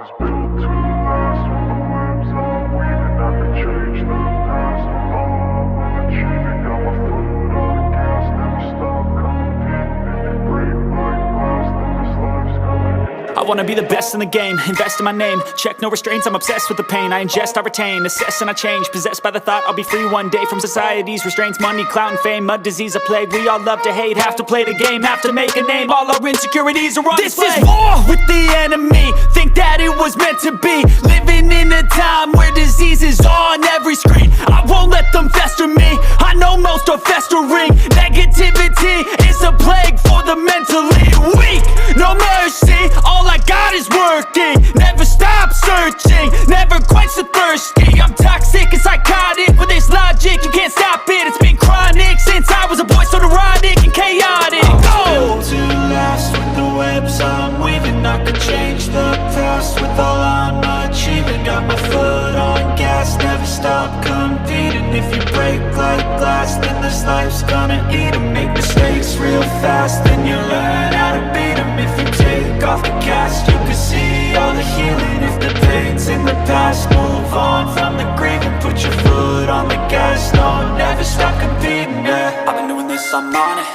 was built to last. With the webs I'm weaving, I could change the past. With all I'm achieving, got my foot on the gas. Never stop competing. If you break like glass, then this life's gonna end. I wanna be the best in the game, invest in my name. Check no restraints, I'm obsessed with the pain. I ingest, I retain, assess and I change. Possessed by the thought I'll be free one day from society's restraints. Money, clout and fame, mud, disease, a plague. We all love to hate, have to play the game, have to make a name. All our insecurities are on display. This is war with the enemy, think that it was meant to be. Living in a time where disease is on every screen. I won't let them fester me, I know most are festering. Negativity is a plague for the mentally weak. No mercy, all I got is working. Never stop searching, never quench the thirsty. I'm toxic and psychotic, with this logic you can't stop it. It's been chronic since I was a boy, so neurotic and chaotic. Built to last. With the webs I'm weaving, I could change the past. With all I'm achieving, got my foot on gas. Never stop competing. If you break like glass, then this life's gonna eat 'em. Make mistakes real fast, then you learn how to beat 'em. If you take off the cast, you can see all the healing. If the pain's in the past, move on from the grave and put your foot on the gas. No, never stop competing, yeah. I've been doing this, I'm on it.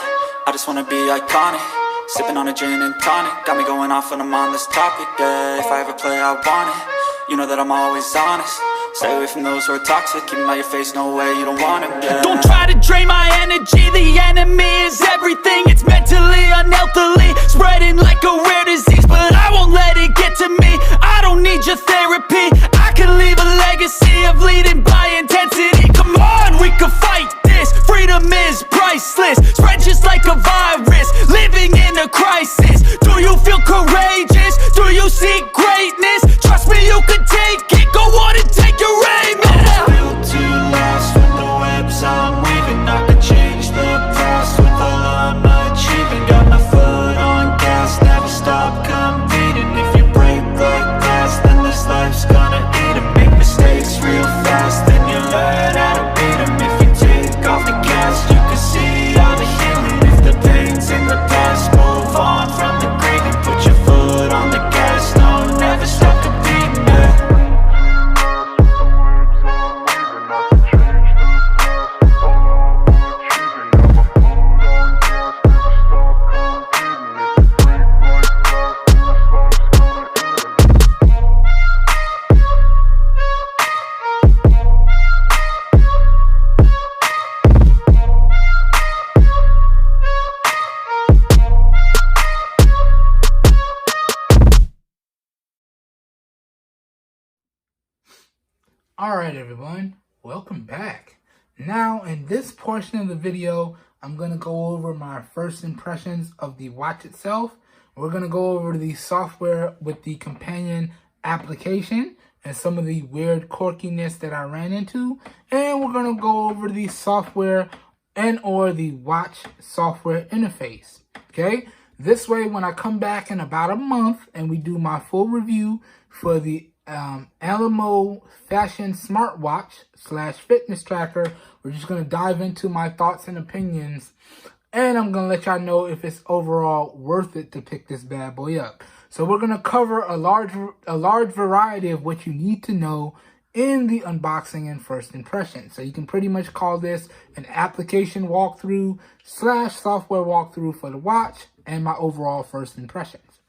I just wanna be iconic. Sipping on a gin and tonic, got me going off when I'm on this topic, yeah. If I ever play, I want it. You know that I'm always honest. Stay away from those who are toxic. Keep them out your face, no way, you don't want it, yeah. Don't try to drain my energy, the enemy is everything. It's mentally, unhealthily, spreading like a rare disease. But I won't let it get to me, I don't need your therapy. I can leave a legacy of leading by intensity. Come on, we can fight this, freedom is priceless. Spread just like a virus, living in a crisis. Do you feel courageous? Do you seek greatness? Trust me, you can take it, go on and take your aim, yeah. Built to last. With the webs I'm weaving, I could change the past. With all I'm achieving, got my foot on gas. Never stop competing. If you break like glass, then this life's gonna eat 'em. Make mistakes real fast, then you learn how to beat 'em. If you take off the cast, you can see all the healing. If the pain's in the past, move on from the grave and put your foot on the gas. No, never stop competing, yeah. Alright everyone, welcome back. Now in this portion of the video, I'm going to go over my first impressions of the watch itself. We're going to go over the software with the companion application and some of the weird quirkiness that I ran into. And we're going to go over the software and or the watch software interface. Okay, this way when I come back in about a month and we do my full review for the Anmino Fashion Smartwatch / fitness tracker, we're just going to dive into my thoughts and opinions, and I'm going to let y'all know if it's overall worth it to pick this bad boy up. So we're going to cover a large variety of what you need to know in the unboxing and first impression. So you can pretty much call this an application walkthrough / software walkthrough for the watch and my overall first impressions.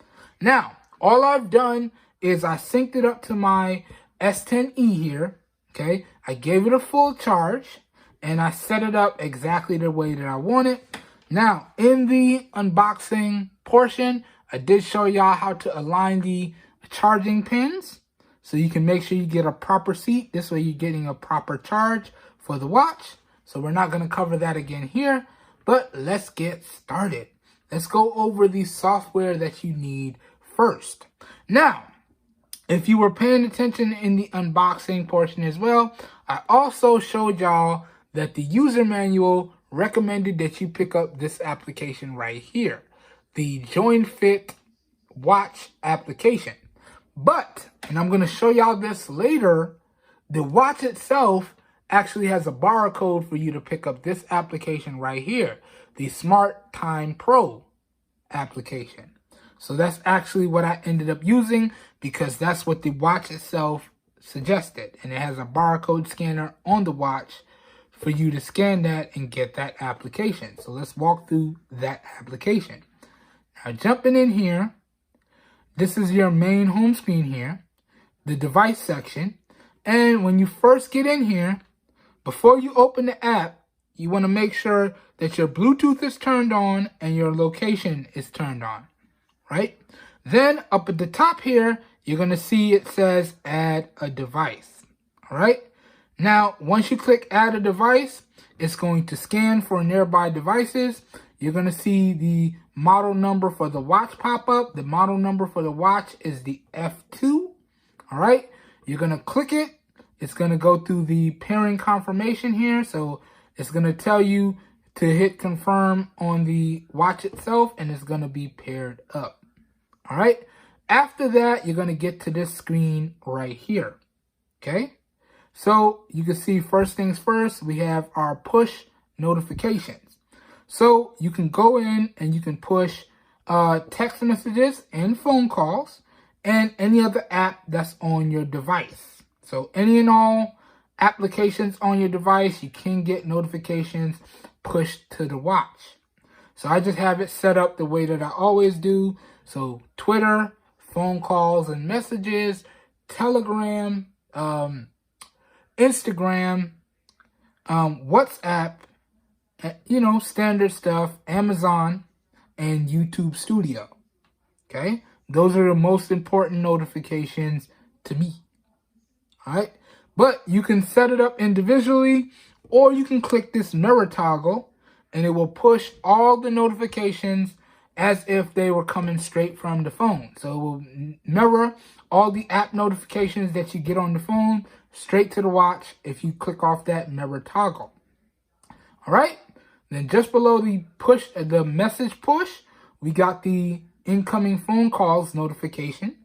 Now, all I've done is I synced it up to my S10e here, okay? I gave it a full charge, and I set it up exactly the way that I want it. Now, in the unboxing portion, I did show y'all how to align the charging pins, so you can make sure you get a proper seat. This way you're getting a proper charge for the watch. So we're not going to cover that again here, but let's get started. Let's go over the software that you need first. Now, if you were paying attention in the unboxing portion as well, I also showed y'all that the user manual recommended that you pick up this application right here, the JoinFit watch application. But, and I'm going to show y'all this later, the watch itself actually has a barcode for you to pick up this application right here, the Smart Time Pro application. So that's actually what I ended up using because that's what the watch itself suggested. And it has a barcode scanner on the watch for you to scan that and get that application. So let's walk through that application. Now jumping in here, this is your main home screen here, the device section. And when you first get in here, before you open the app, you want to make sure that your Bluetooth is turned on and your location is turned on, right? Then up at the top here, you're going to see it says add a device, all right? Now, once you click add a device, it's going to scan for nearby devices. You're going to see the model number for the watch pop up. The model number for the watch is the F2, all right? You're going to click it. It's going to go through the pairing confirmation here. So it's going to tell you to hit confirm on the watch itself, and it's going to be paired up. All right. After that, you're going to get to this screen right here. Okay. So you can see first things first, we have our push notifications. So you can go in and you can push text messages and phone calls and any other app that's on your device. So any and all applications on your device, you can get notifications pushed to the watch. So I just have it set up the way that I always do. So Twitter, phone calls and messages, Telegram, Instagram, WhatsApp, standard stuff, Amazon, and YouTube Studio. Okay? Those are the most important notifications to me. All right? But you can set it up individually, or you can click this mirror toggle, and it will push all the notifications as if they were coming straight from the phone. So it will mirror all the app notifications that you get on the phone straight to the watch if you click off that mirror toggle. All right? Then just below the message push, we got the incoming phone calls notification.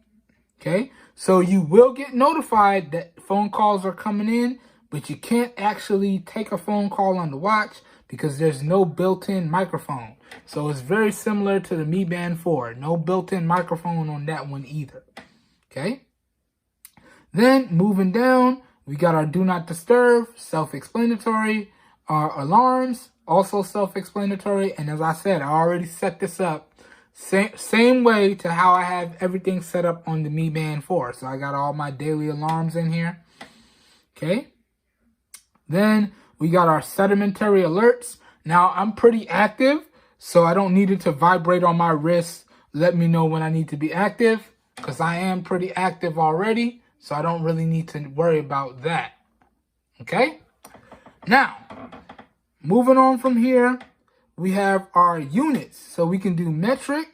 Okay? So you will get notified that phone calls are coming in, but you can't actually take a phone call on the watch because there's no built-in microphone. So it's very similar to the Mi Band 4. No built-in microphone on that one either. Okay? Then moving down, we got our Do Not Disturb, self-explanatory. Our alarms, also self-explanatory. And as I said, I already set this up same way to how I have everything set up on the Mi Band 4. So I got all my daily alarms in here. Okay. Then we got our sedimentary alerts. Now I'm pretty active, so I don't need it to vibrate on my wrist, let me know when I need to be active, because I am pretty active already, so I don't really need to worry about that. Okay. Now, moving on from here, we have our units. So we can do metric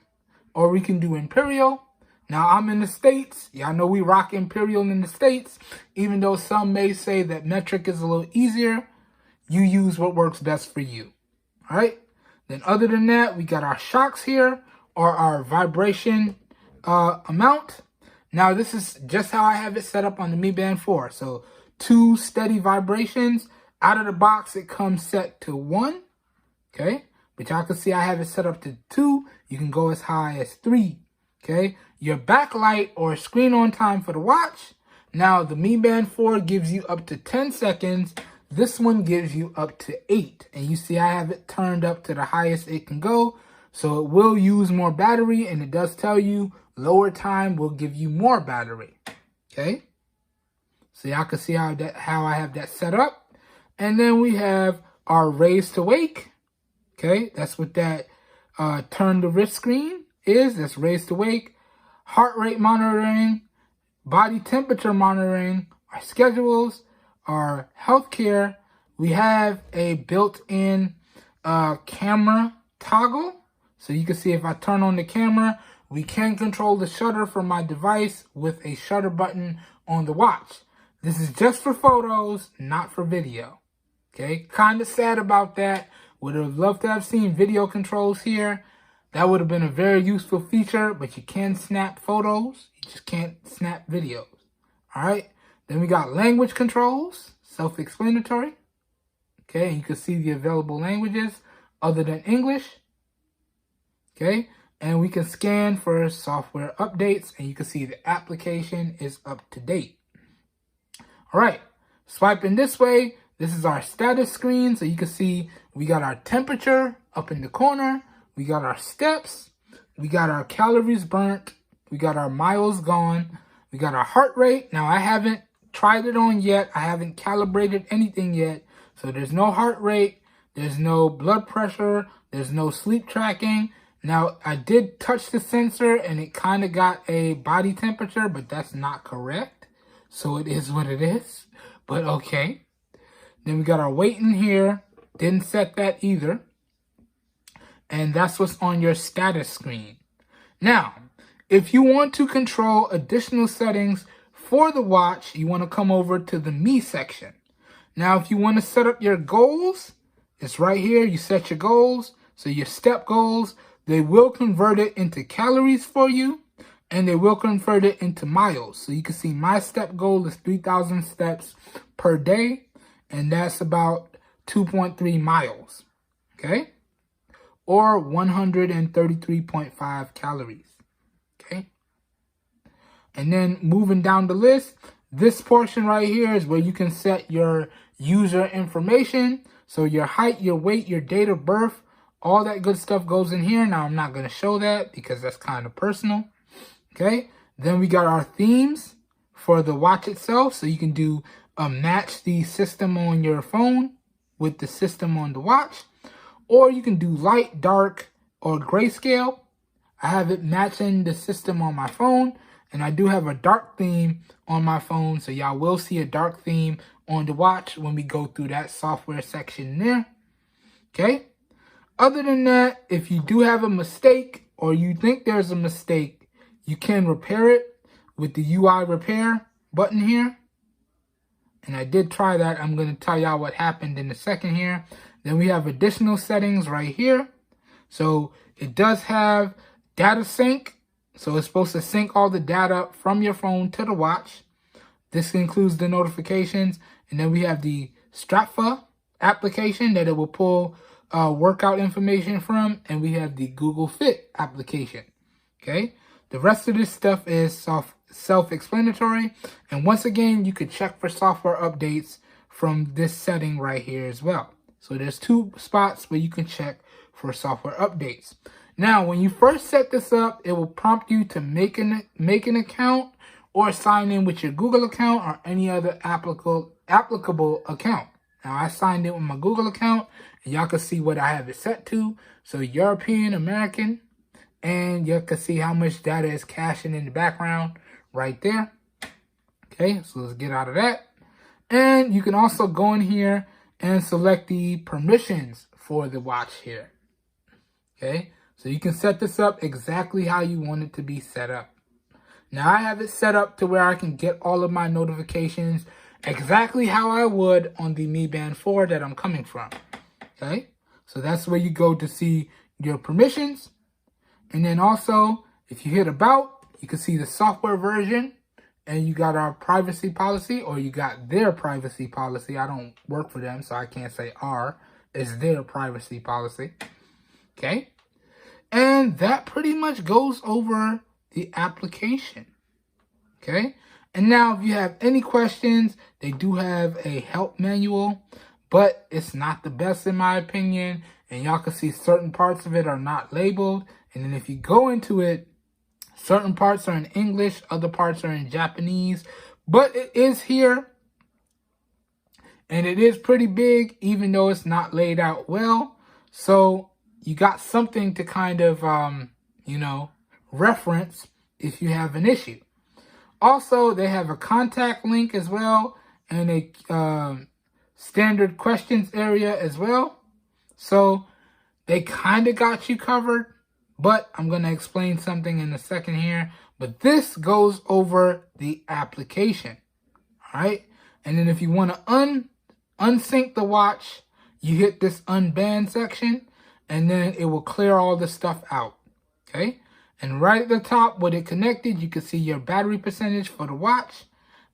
or we can do imperial. Now I'm in the States. Y'all know we rock imperial in the States. Even though some may say that metric is a little easier, you use what works best for you. All right. Then other than that, we got our shocks here or our vibration amount. Now this is just how I have it set up on the Mi Band 4. So 2 steady vibrations. Out of the box, it comes set to 1. Okay. But y'all can see I have it set up to 2. You can go as high as 3. Okay. Your backlight or screen on time for the watch. Now the Mi Band 4 gives you up to 10 seconds. This one gives you up to 8. And you see I have it turned up to the highest it can go. So it will use more battery, and it does tell you lower time will give you more battery. Okay. So y'all can see how I have that set up. And then we have our raise to wake. Okay, that's what that turn the wrist screen is. That's raise to wake. Heart rate monitoring, body temperature monitoring, our schedules, our healthcare. We have a built-in camera toggle. So you can see if I turn on the camera, we can control the shutter from my device with a shutter button on the watch. This is just for photos, not for video. Okay, kind of sad about that. Would have loved to have seen video controls here. That would have been a very useful feature, but you can snap photos. You just can't snap videos. All right. Then we got language controls, self-explanatory. Okay, you can see the available languages other than English. Okay, And we can scan for software updates, and you can see the application is up to date. All right, swiping this way, this is our status screen. So you can see we got our temperature up in the corner. We got our steps. We got our calories burnt. We got our miles gone. We got our heart rate. Now, I haven't tried it on yet. I haven't calibrated anything yet. So there's no heart rate. There's no blood pressure. There's no sleep tracking. Now, I did touch the sensor and it kind of got a body temperature, but that's not correct. So it is what it is. But okay. Then we got our weight in here. Didn't set that either. And that's what's on your status screen. Now, if you want to control additional settings for the watch, you want to come over to the Me section. Now, if you want to set up your goals, it's right here. You set your goals. So your step goals, they will convert it into calories for you, and they will convert it into miles. So you can see my step goal is 3,000 steps per day, and that's about 2.3 miles, okay? Or 133.5 calories, okay? And then moving down the list, this portion right here is where you can set your user information. So your height, your weight, your date of birth, all that good stuff goes in here. Now, I'm not going to show that because that's kind of personal. Okay. Then we got our themes for the watch itself. So you can do match the system on your phone with the system on the watch. Or you can do light, dark, or grayscale. I have it matching the system on my phone. And I do have a dark theme on my phone. So y'all will see a dark theme on the watch when we go through that software section there. Okay. Other than that, if you do have a mistake or you think there's a mistake, you can repair it with the UI repair button here. And I did try that. I'm going to tell y'all what happened in a second here. Then we have additional settings right here. So it does have data sync. So it's supposed to sync all the data from your phone to the watch. This includes the notifications. And then we have the Strava application that it will pull workout information from. And we have the Google Fit application. Okay. The rest of this stuff is self-explanatory. And once again, you could check for software updates from this setting right here as well. So there's two spots where you can check for software updates. Now, when you first set this up, it will prompt you to make an account or sign in with your Google account or any other applicable account. Now, I signed in with my Google account, and y'all can see what I have it set to. So European, American, and you can see how much data is caching in the background right there. Okay, so let's get out of that. And you can also go in here and select the permissions for the watch here. Okay, so you can set this up exactly how you want it to be set up. Now, I have it set up to where I can get all of my notifications exactly how I would on the Mi Band 4 that I'm coming from. Okay, so that's where you go to see your permissions. And then also, if you hit about, you can see the software version. And you got our privacy policy, or you got their privacy policy. I don't work for them, so I can't say our. It's their privacy policy. Okay. And that pretty much goes over the application. Okay. And now, if you have any questions, they do have a help manual, but it's not the best in my opinion. And y'all can see certain parts of it are not labeled. And then if you go into it, certain parts are in English, other parts are in Japanese, but it is here. And it is pretty big, even though it's not laid out well. So you got something to kind of, reference if you have an issue. Also, they have a contact link as well, and a standard questions area as well. So they kind of got you covered. But I'm going to explain something in a second here. But this goes over the application. All right. And then if you want to unsync the watch, you hit this unban section. And then it will clear all the stuff out. Okay. And right at the top with it connected, you can see your battery percentage for the watch.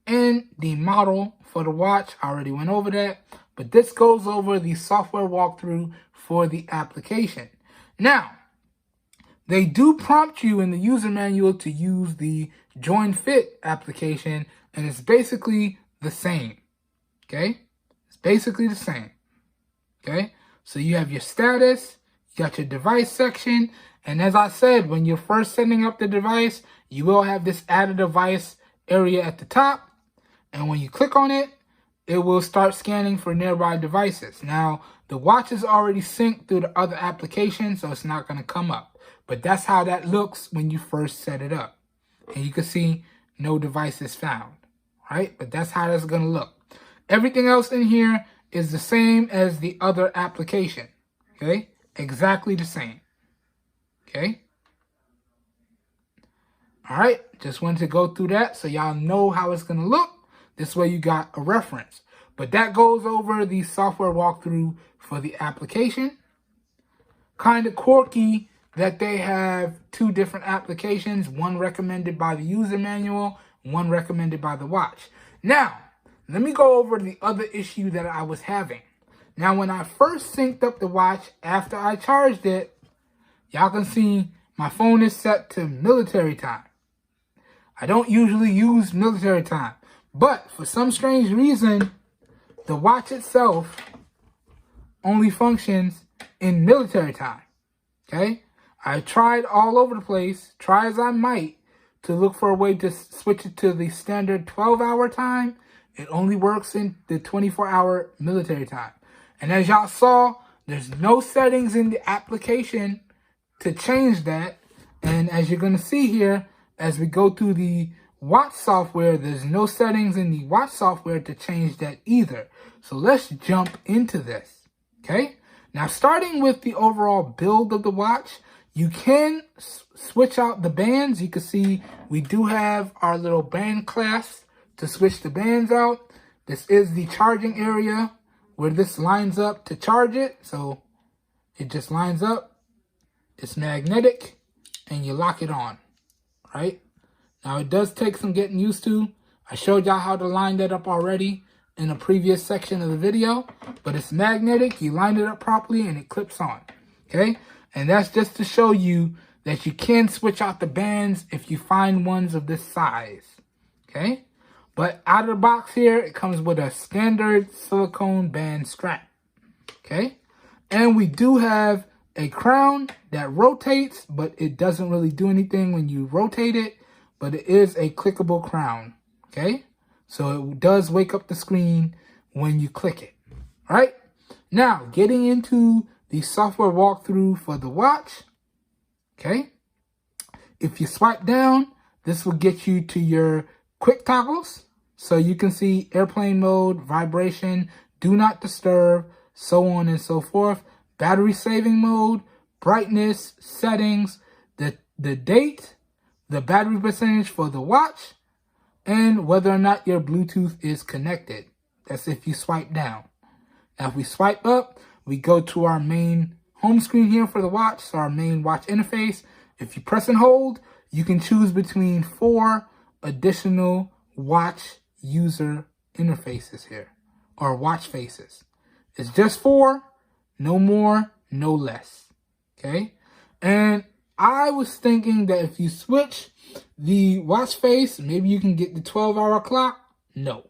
And the model for the watch. I already went over that. But this goes over the software walkthrough for the application. Now, They do prompt you in the user manual to use the Join Fit application, and it's basically the same, okay? It's basically the same, okay? So you have your status, you got your device section, and as I said, when you're first setting up the device, you will have this add a device area at the top, and when you click on it, it will start scanning for nearby devices. Now, the watch is already synced through the other application, so it's not going to come up. But that's how that looks when you first set it up. And you can see no devices found, right? But that's how that's going to look. Everything else in here is the same as the other application, okay? Exactly the same, okay? All right, just wanted to go through that so y'all know how it's going to look. This way you got a reference. But that goes over the software walkthrough for the application. Kind of quirky that they have two different applications, one recommended by the user manual, one recommended by the watch. Now, let me go over the other issue that I was having. Now, when I first synced up the watch after I charged it, y'all can see my phone is set to military time. I don't usually use military time, but for some strange reason, the watch itself only functions in military time, okay? I tried all over the place, try as I might, to look for a way to switch it to the standard 12-hour time. It only works in the 24-hour military time. And as y'all saw, there's no settings in the application to change that. And as you're going to see here, as we go through the watch software, there's no settings in the watch software to change that either. So let's jump into this, okay? Now, starting with the overall build of the watch, you can switch out the bands. You can see we do have our little band clasp to switch the bands out. This is the charging area where this lines up to charge it. So it just lines up. It's magnetic and you lock it on, right? Now it does take some getting used to. I showed y'all how to line that up already in a previous section of the video, but it's magnetic. You line it up properly and it clips on, okay? And that's just to show you that you can switch out the bands if you find ones of this size, okay? But out of the box here, it comes with a standard silicone band strap, okay? And we do have a crown that rotates, but it doesn't really do anything when you rotate it, but it is a clickable crown, okay? So it does wake up the screen when you click it, all right? Now, getting into the software walkthrough for the watch, okay? If you swipe down, this will get you to your quick toggles. So you can see airplane mode, vibration, do not disturb, so on and so forth. Battery saving mode, brightness, settings, the date, the battery percentage for the watch, and whether or not your Bluetooth is connected. That's if you swipe down. Now if we swipe up, we go to our main home screen here for the watch, so our main watch interface. If you press and hold, you can choose between 4 additional watch user interfaces here, or watch faces. It's just 4, no more, no less, okay? And I was thinking that if you switch the watch face, maybe you can get the 12-hour clock. No,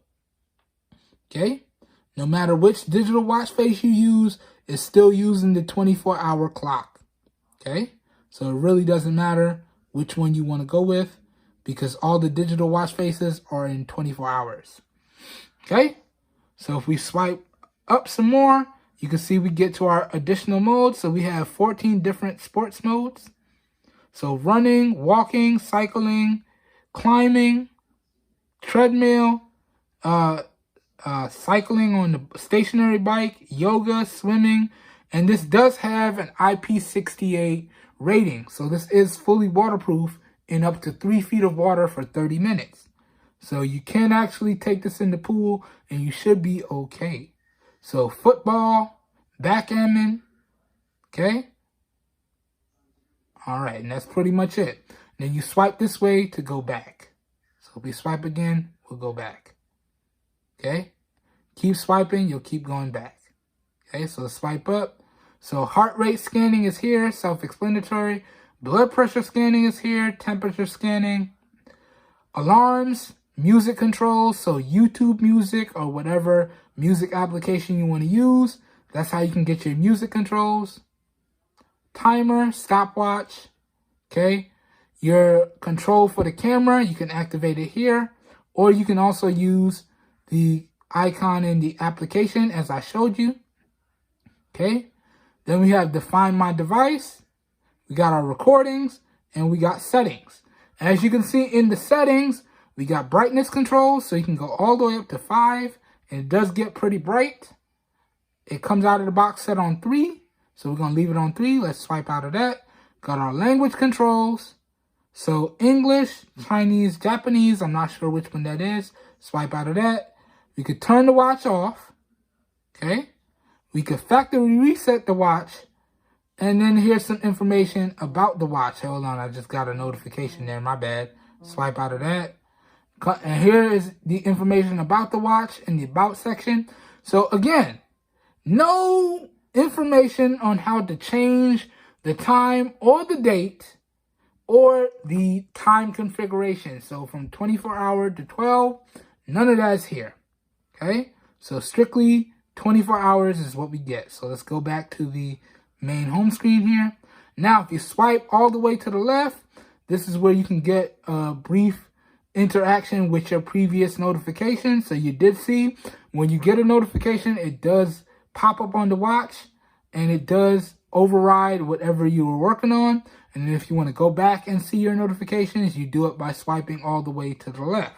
okay? No matter which digital watch face you use, it's still using the 24-hour clock, okay? So it really doesn't matter which one you want to go with because all the digital watch faces are in 24 hours, okay? So if we swipe up some more, you can see we get to our additional modes. So we have 14 different sports modes. So running, walking, cycling, climbing, treadmill, cycling on the stationary bike, yoga, swimming, and this does have an IP68 rating. So this is fully waterproof in up to 3 feet of water for 30 minutes. So you can actually take this in the pool and you should be okay. So football, backgammon, okay? All right, and that's pretty much it. Then you swipe this way to go back. So if we swipe again, we'll go back, okay? Keep swiping, you'll keep going back. Okay, so swipe up. So heart rate scanning is here, self-explanatory. Blood pressure scanning is here, temperature scanning, alarms, music controls, so YouTube music or whatever music application you want to use. That's how you can get your music controls. Timer, stopwatch, okay? Your control for the camera, you can activate it here, or you can also use the icon in the application as I showed you, okay? Then we have define my device, we got our recordings, and we got settings. As you can see in the settings, we got brightness control, so you can go all the way up to 5, and it does get pretty bright. It comes out of the box set on 3, so we're going to leave it on 3. Let's swipe out of that. Got our language controls, so English, Chinese, Japanese, I'm not sure which one that is. Swipe out of that. We could turn the watch off, okay? We could factory reset the watch, and then here's some information about the watch. Hold on, I just got a notification there, my bad. Swipe out of that. And here is the information about the watch in the About section. So again, no information on how to change the time or the date or the time configuration. So from 24-hour to 12, none of that is here, okay? So strictly 24 hours is what we get. So let's go back to the main home screen here. Now, if you swipe all the way to the left, this is where you can get a brief interaction with your previous notification. So you did see when you get a notification, it does pop up on the watch and it does override whatever you were working on. And if you want to go back and see your notifications, you do it by swiping all the way to the left,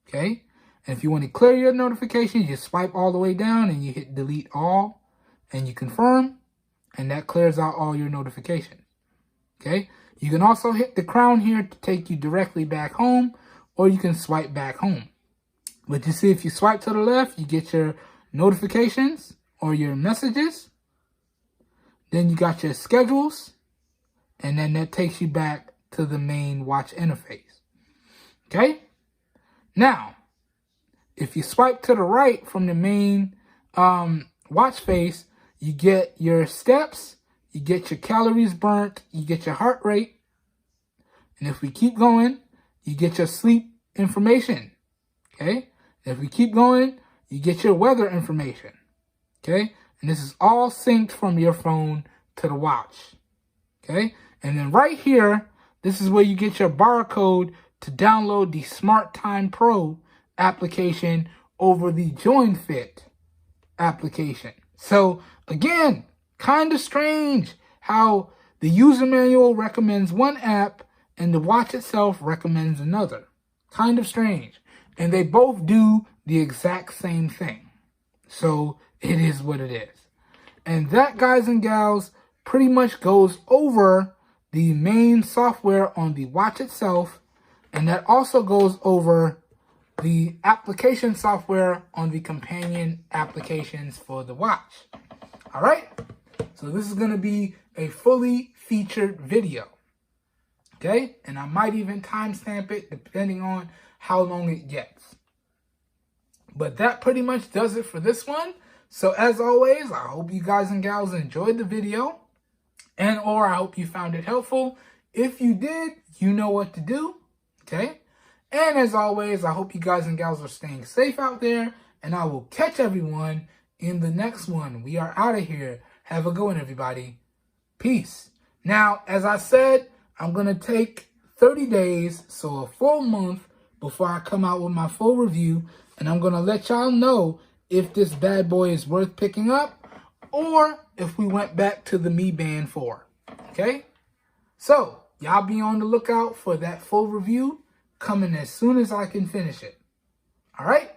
okay? And if you want to clear your notifications, you swipe all the way down and you hit delete all and you confirm, and that clears out all your notifications, okay? You can also hit the crown here to take you directly back home, or you can swipe back home. But you see, if you swipe to the left, you get your notifications or your messages. Then you got your schedules, and then that takes you back to the main watch interface, okay? Now, if you swipe to the right from the main watch face, you get your steps, you get your calories burnt, you get your heart rate. And if we keep going, you get your sleep information, okay? And if we keep going, you get your weather information, okay? And this is all synced from your phone to the watch, okay? And then right here, this is where you get your barcode to download the Smart Time Pro application over the Join Fit application. So again, kind of strange how the user manual recommends one app and the watch itself recommends another. Kind of strange. And they both do the exact same thing. So it is what it is. And that, guys and gals, pretty much goes over the main software on the watch itself. And that also goes over the application software on the companion applications for the watch. All right, so this is going to be a fully featured video, okay? And I might even timestamp it depending on how long it gets. But that pretty much does it for this one. So as always, I hope you guys and gals enjoyed the video, and or I hope you found it helpful. If you did, you know what to do, okay? And as always, I hope you guys and gals are staying safe out there, and I will catch everyone in the next one. We are out of here. Have a good one, everybody. Peace. Now, as I said, I'm going to take 30 days, so a full month, before I come out with my full review, and I'm going to let y'all know if this bad boy is worth picking up, or if we went back to the Mi Band 4, okay? So, y'all be on the lookout for that full review coming as soon as I can finish it. All right?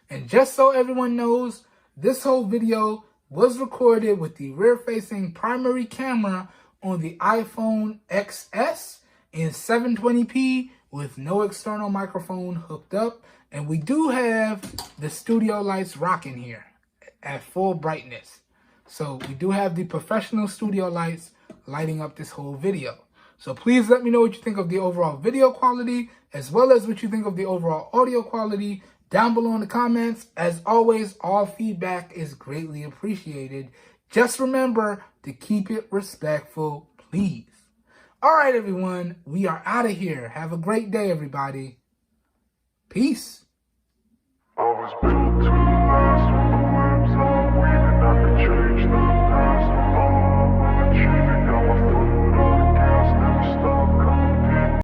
And just so everyone knows, this whole video was recorded with the rear-facing primary camera on the iPhone XS in 720p with no external microphone hooked up. And we do have the studio lights rocking here at full brightness. So we do have the professional studio lights lighting up this whole video. So please let me know what you think of the overall video quality, as well as what you think of the overall audio quality down below in the comments. As always, all feedback is greatly appreciated. Just remember to keep it respectful, please. All right, everyone, we are out of here. Have a great day, everybody. Peace. I was built